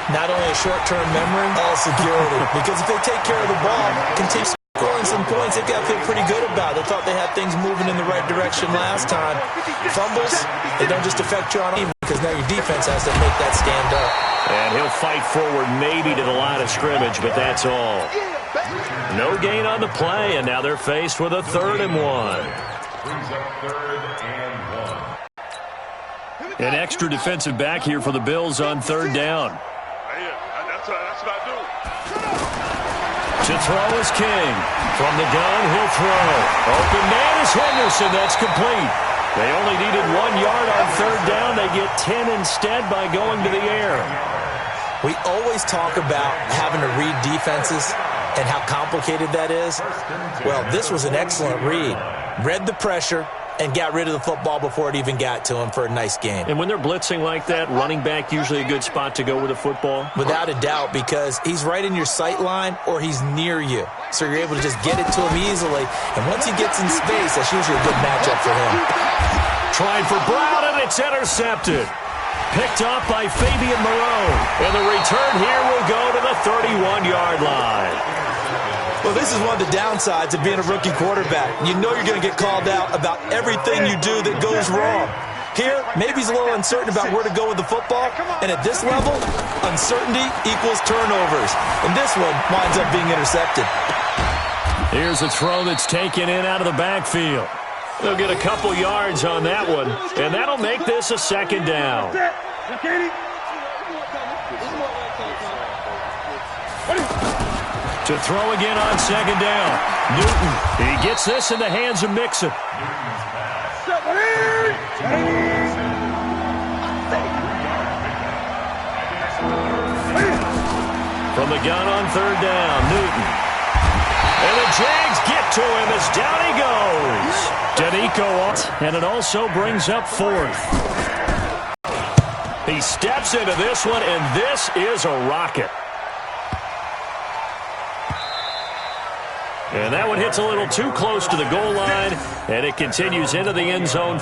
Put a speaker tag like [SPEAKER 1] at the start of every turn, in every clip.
[SPEAKER 1] Not only a short-term memory, all security. Because if they take care of the ball, continue scoring some points, they've got to feel pretty good about it. They thought they had things moving in the right direction last time. Fumbles, they don't just affect you on team because now your defense has to make that stand up.
[SPEAKER 2] And he'll fight forward maybe to the line of scrimmage, but that's all. No gain on the play, and now they're faced with a 3rd and 1.
[SPEAKER 3] Brings up 3rd and 1.
[SPEAKER 2] An extra defensive back here for the Bills on 3rd down.
[SPEAKER 4] That's what I do.
[SPEAKER 2] To throw is King. From the gun, he'll throw. Open man is Henderson. That's complete. They only needed 1 yard on 3rd down. They get 10 instead by going to the air.
[SPEAKER 1] We always talk about having to read defenses and how complicated that is. Well, this was an excellent read. Read the pressure and got rid of the football before it even got to him for a nice game.
[SPEAKER 2] And when they're blitzing like that, running back usually a good spot to go with a football?
[SPEAKER 1] Without a doubt, because he's right in your sight line or he's near you. So you're able to just get it to him easily. And once he gets in space, that's usually a good matchup for him.
[SPEAKER 2] Trying for Brown, and it's intercepted. Picked up by Fabian Moreau. And the return here will go to the 31-yard line.
[SPEAKER 1] Well, this is one of the downsides of being a rookie quarterback. You know you're going to get called out about everything you do that goes wrong. Here, maybe he's a little uncertain about where to go with the football. And at this level, uncertainty equals turnovers. And this one winds up being intercepted.
[SPEAKER 2] Here's a throw that's taken in out of the backfield. They'll get a couple yards on that one, and that'll make this a 2nd down. To throw again on 2nd down. Newton, he gets this in the hands of Mixon. From the gun on 3rd down, Newton. And the Jags get to him as down he goes. Danico, and it also brings up 4th. He steps into this one, and this is a rocket. And that one hits a little too close to the goal line, and it continues into the end zone.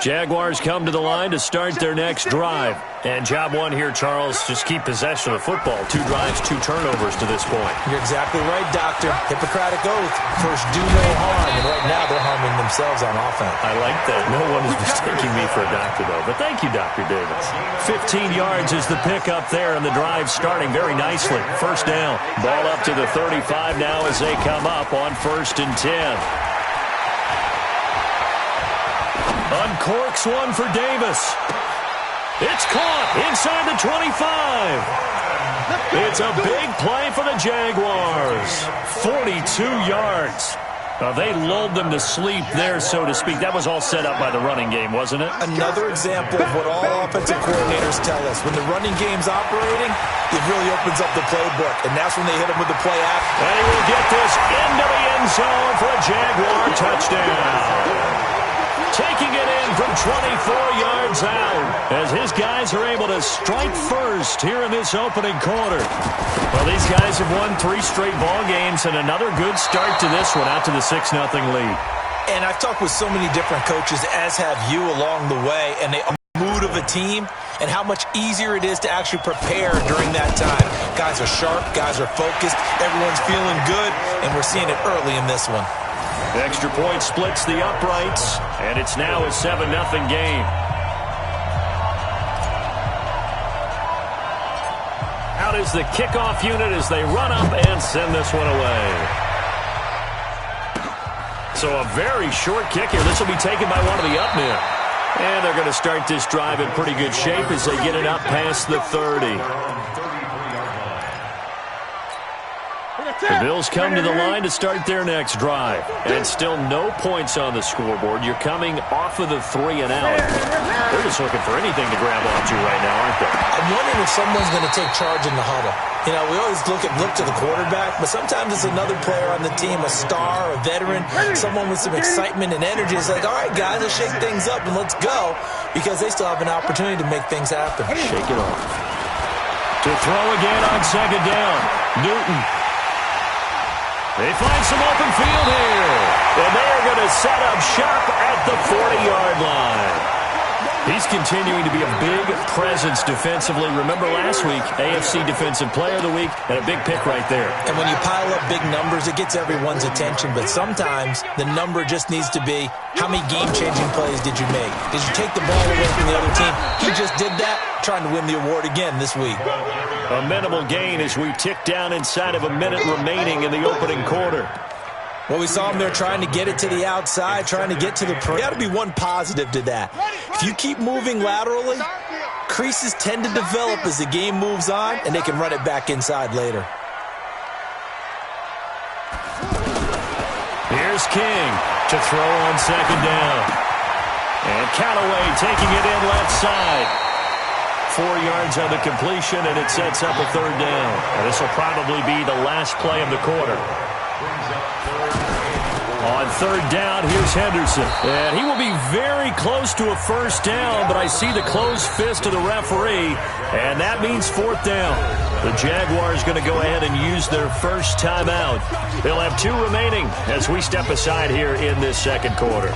[SPEAKER 2] Jaguars come to the line to start their next drive. And job one here, Charles, just keep possession of the football. 2 drives, 2 turnovers to this point.
[SPEAKER 1] You're exactly right, Doctor. Hippocratic oath. First, do no harm. And right now, they're harming themselves on offense.
[SPEAKER 2] I like that. No one is mistaking me for a doctor, though. But thank you, Dr. Davis. 15 yards is the pickup there, and the drive starting very nicely. 1st down. Ball up to the 35 now as they come up on 1st and 10. Uncorks one for Davis. It's caught inside the 25. It's a big play for the Jaguars. 42 yards. They lulled them to sleep there, so to speak. That was all set up by the running game, wasn't it?
[SPEAKER 1] Another example of what all offensive coordinators tell us. When the running game's operating, it really opens up the playbook, and that's when they hit him with the play action.
[SPEAKER 2] And he will get this into the end zone for a Jaguar touchdown. Taking it in from 24 yards out as his guys are able to strike first here in this opening quarter. Well, these guys have won 3 straight ball games and another good start to this one out to the 6-0 lead.
[SPEAKER 1] And I've talked with so many different coaches, as have you along the way, and the mood of a team and how much easier it is to actually prepare during that time. Guys are sharp, guys are focused, everyone's feeling good, and we're seeing it early in this one.
[SPEAKER 2] Extra point splits the uprights, and it's now a 7-0 game. Out is the kickoff unit as they run up and send this one away. So a very short kick here. This will be taken by one of the up men. And they're going to start this drive in pretty good shape as they get it up past the 30. The Bills come to the line to start their next drive. And still no points on the scoreboard. You're coming off of the 3 and out. They're just looking for anything to grab onto right now, aren't they?
[SPEAKER 1] I'm wondering if someone's going to take charge in the huddle. You know, we always look to the quarterback, but sometimes it's another player on the team, a star, a veteran, someone with some excitement and energy. It's like, all right, guys, let's shake things up and let's go, because they still have an opportunity to make things happen.
[SPEAKER 2] Shake it off. To throw again on 2nd down. Newton. They find some open field here. And they are going to set up shop at the 40-yard line. He's continuing to be a big presence defensively. Remember last week, AFC Defensive Player of the Week, and a big pick right there.
[SPEAKER 1] And when you pile up big numbers, it gets everyone's attention. But sometimes the number just needs to be, how many game-changing plays did you make? Did you take the ball away from the other team? He just did that, trying to win the award again this week.
[SPEAKER 2] A minimal gain as we tick down inside of a minute remaining in the opening quarter.
[SPEAKER 1] Well, we saw him there trying to get it to the outside, trying to get to the perimeter. Got to be one positive to that. If you keep moving laterally, creases tend to develop as the game moves on, and they can run it back inside later.
[SPEAKER 2] Here's King to throw on second down. And Callaway taking it in left side. 4 yards on the completion, and it sets up a third down. And this will probably be the last play of the quarter. On third down, here's Henderson. And he will be very close to a first down, but I see the closed fist of the referee, and that means fourth down. The Jaguars going to go ahead and use their first timeout. They'll have 2 remaining as we step aside here in this second quarter.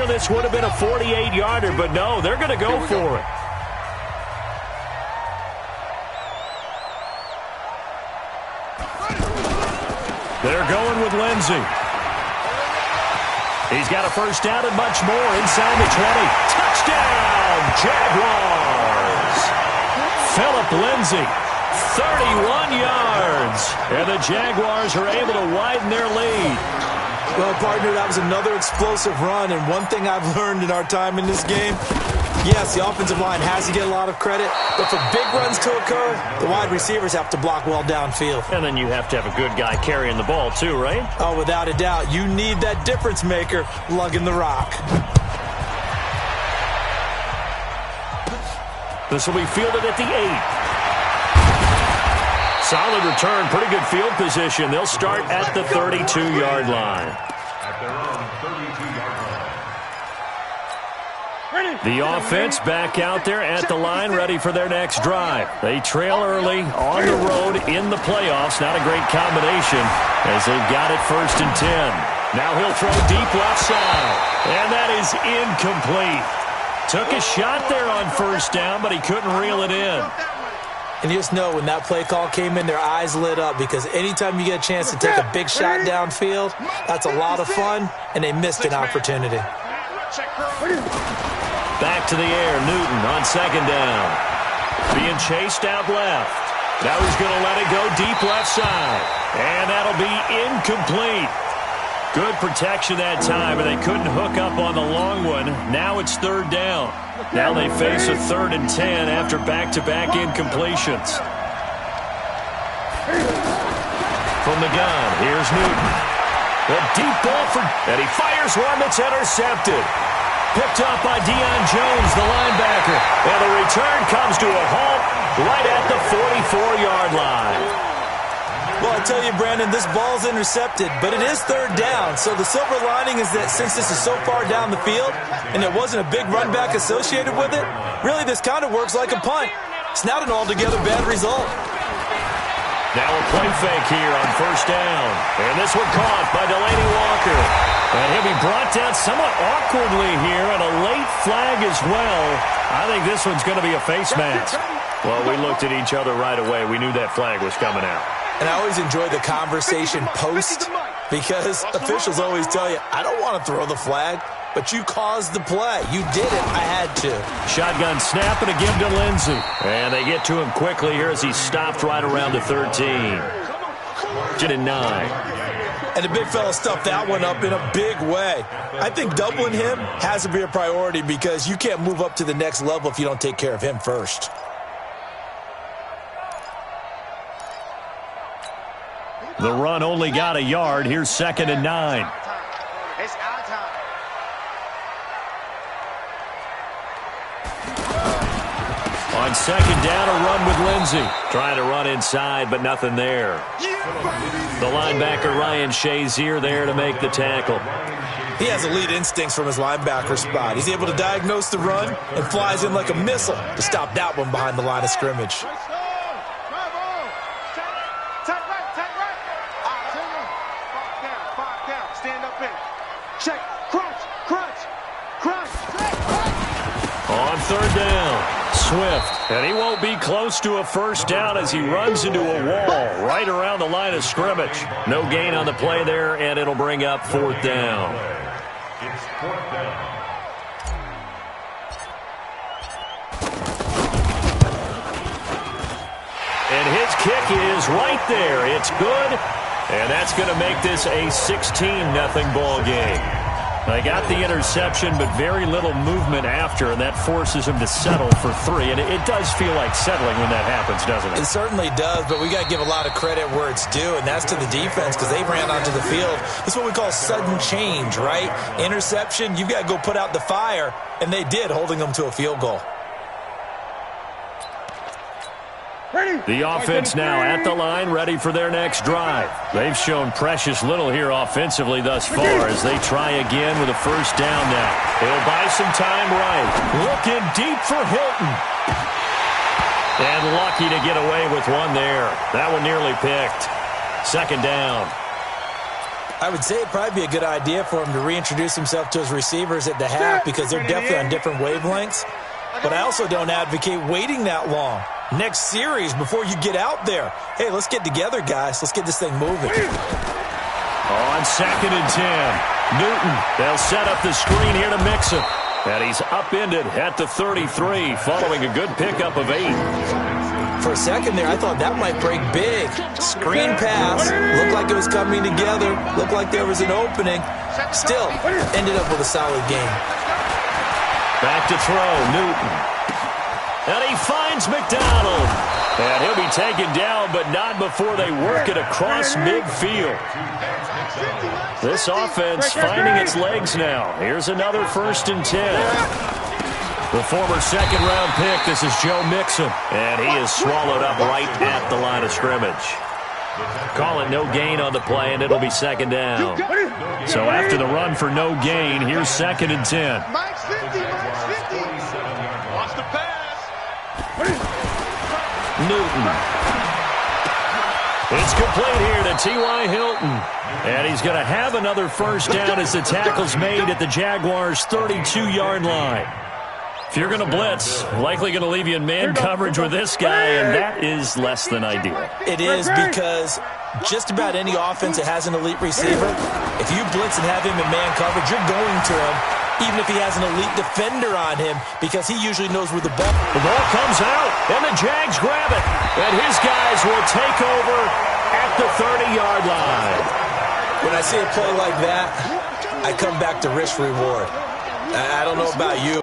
[SPEAKER 2] This would have been a 48-yarder, but no, they're going to go for it. They're going with Lindsey. He's got a first down and much more inside the 20. Touchdown, Jaguars! Phillip Lindsey, 31 yards. And the Jaguars are able to widen their lead.
[SPEAKER 1] Well, partner, that was another explosive run, and one thing I've learned in our time in this game, yes, the offensive line has to get a lot of credit, but for big runs to occur, the wide receivers have to block well downfield.
[SPEAKER 2] And then you have to have a good guy carrying the ball too, right?
[SPEAKER 1] Oh, without a doubt. You need that difference maker lugging the rock.
[SPEAKER 2] This will be fielded at the 8. Solid return, pretty good field position. They'll start at the 32-yard line. The offense back out there at the line, ready for their next drive. They trail early on the road in the playoffs. Not a great combination as they've got it 1st and 10. Now he'll throw deep left side, and that is incomplete. Took a shot there on first down, but he couldn't reel it in.
[SPEAKER 1] And you just know when that play call came in, their eyes lit up because anytime you get a chance to take a big shot downfield, that's a lot of fun, and they missed an opportunity.
[SPEAKER 2] Back to the air, Newton on second down. Being chased out left. Now he's going to let it go deep left side. And that'll be incomplete. Good protection that time, and they couldn't hook up on the long one. Now it's third down. Now they face a 3rd and 10 after back-to-back incompletions. From the gun, here's Newton. A deep ball and he fires one that's intercepted. Picked up by Deion Jones, the linebacker. And the return comes to a halt right at the 44-yard line.
[SPEAKER 1] Well, I tell you, Brandon, this ball's intercepted, but it is third down. So the silver lining is that since this is so far down the field and there wasn't a big run back associated with it, really this kind of works like a punt. It's not an altogether bad result.
[SPEAKER 2] Now a play fake here on first down. And this one caught by Delaney Walker. And he'll be brought down somewhat awkwardly here, and a late flag as well. I think this one's going to be a face mask. Well, we looked at each other right away. We knew that flag was coming out.
[SPEAKER 1] And I always enjoy the conversation post because officials always tell you, I don't want to throw the flag, but you caused the play. You did it. I had to.
[SPEAKER 2] Shotgun snap and a give to Lindsey. And they get to him quickly here as he stopped right around the 13. 10 and 9.
[SPEAKER 1] And the big fella stuffed that one up in a big way. I think doubling him has to be a priority because you can't move up to the next level if you don't take care of him first.
[SPEAKER 2] The run only got a yard. Here's 2nd and 9.
[SPEAKER 5] It's our time.
[SPEAKER 2] On On second down, a run with Lindsey. Trying to run inside, but nothing there. The linebacker, Ryan Shazier, there to make the tackle.
[SPEAKER 1] He has elite instincts from his linebacker spot. He's able to diagnose the run and flies in like a missile to stop that one behind the line of scrimmage.
[SPEAKER 5] Stand up in. Check. Crunch.
[SPEAKER 2] On third down, Swift. And he won't be close to a first down as he runs into a wall right around the line of scrimmage. No gain on the play there, and it'll bring up fourth down.
[SPEAKER 3] It's fourth down.
[SPEAKER 2] And his kick is right there. It's good. And that's going to make this a 16-0 ball game. They got the interception, but very little movement after, and that forces him to settle for 3. And it does feel like settling when that happens, doesn't it?
[SPEAKER 1] It certainly does, but we got to give a lot of credit where it's due, and that's to the defense because they ran onto the field. It's what we call sudden change, right? Interception, you've got to go put out the fire, and they did, holding them to a field goal.
[SPEAKER 2] The offense now at the line, ready for their next drive. They've shown precious little here offensively thus far as they try again with a first down now. He'll buy some time right. Looking deep for Hilton. And lucky to get away with one there. That one nearly picked. Second down.
[SPEAKER 1] I would say it'd probably be a good idea for him to reintroduce himself to his receivers at the half because they're definitely on different wavelengths. But I also don't advocate waiting that long. Next series before you get out there. Hey, let's get together, guys. Let's get this thing moving.
[SPEAKER 2] On second and 10, Newton. They'll set up the screen here to mix him. And he's upended at the 33 following a good pickup of 8.
[SPEAKER 1] For a second there, I thought that might break big. Screen pass. Looked like it was coming together. Looked like there was an opening. Still, ended up with a solid game.
[SPEAKER 2] Back to throw, Newton. And he finds McDonald. And he'll be taken down, but not before they work it across midfield. This offense finding its legs now. Here's another first and 10. The former second-round pick, this is Joe Mixon. And he is swallowed up right at the line of scrimmage. Call it no gain on the play, and it'll be second down. So after the run for no gain, here's second and 10.
[SPEAKER 5] Mike's 50.
[SPEAKER 4] Lost the pass.
[SPEAKER 2] Newton. It's complete here to T.Y. Hilton. And he's going to have another first down as the tackle's made at the Jaguars' 32-yard line. If you're going to blitz, likely going to leave you in man coverage with this guy, and that is less than ideal.
[SPEAKER 1] It is because just about any offense that has an elite receiver, if you blitz and have him in man coverage, you're going to him, even if he has an elite defender on him, because he usually knows where the ball.
[SPEAKER 2] The ball comes out, and the Jags grab it. And his guys will take over at the 30-yard line.
[SPEAKER 1] When I see a play like that, I come back to risk reward. I don't know about you.